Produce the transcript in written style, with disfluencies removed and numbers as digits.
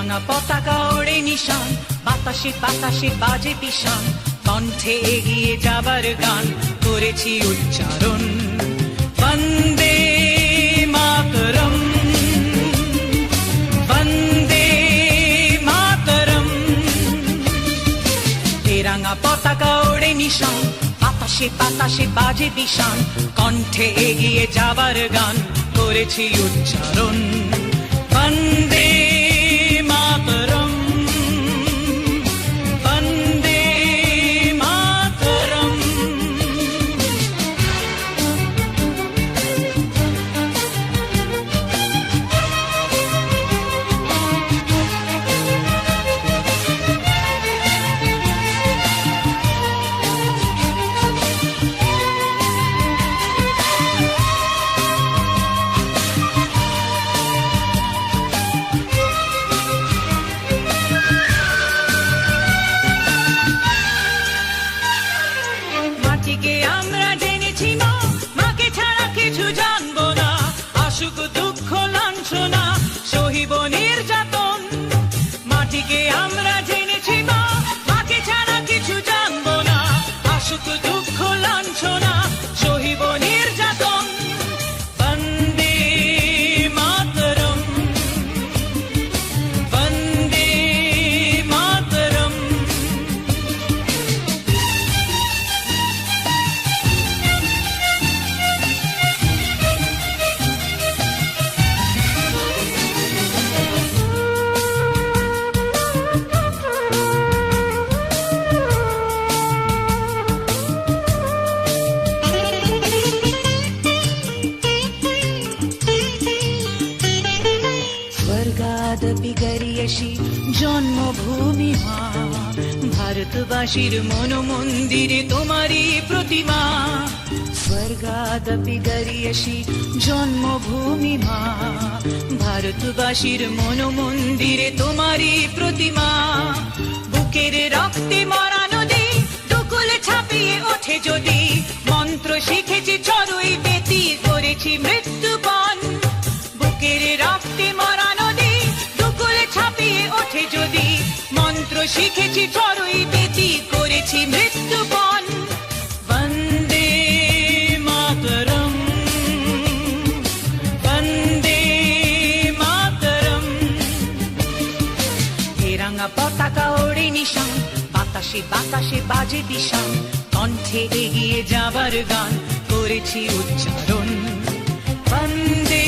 রাঙা পতাকা ওড়ে নিশান, বাতাসে বাতাসে বাজে পিশান, কণ্ঠে এগিয়ে যাবার গান করেছি উচ্চারণ। বন্দে মাতরম, বন্দে মাতরম। এ রাঙা পতাকা ওড়ে নিশান, বাতাসে বাতাসে বাজে পিশান, কণ্ঠে এগিয়ে যাবার গান করেছি উচ্চারণ। বন্দে মাতরম, বন্দে মাতরম। মাটিকে আমরা জেনেছি মা, মাকে ছাড়া কিছু জানবো না। আসুক দুঃখ লাঞ্ছনা, সহিব নির্যাতন। মাটিকে আমরা জেনেছি মা, মাকে ছাড়া কিছু জানবো না। আসুক দুঃখ লাঞ্ছনা, সহিব নির্যাতন। বন্দে মাতরম, বন্দে মাতরম। স্বর্গাদপি গরিয়সী জন্মভূমি মা, ভারতবাসীর মন মন্দিরে তোমারই প্রতিমা। স্বর্গাদপি গরিয়সী জন্মভূমি মা, ভারতবাসীর মন মন্দিরে তোমারই প্রতিমা। বুকের রক্তে মরা নদী, দুকুলে ছাপিয়ে ওঠে যদি, মন্ত্র শিখেছি চড়ুই বেতি, করেছি মৃত্যুপণ। বুকের রক্তে মরা নদী, দুকুলে ছাপিয়ে ওঠে যদি, মন্ত্র শিখেছি চড়ুই বেতি, করেছি মৃত্যুপণ। বন্দে মাতরম, বন্দে মাতরম। এ রাঙা পতাকা ওড়ে নিশান, বাতাসে বাতাসে বাজে পিশান, কণ্ঠে এগিয়ে যাবার গান করেছি উচ্চারণ। বন্দে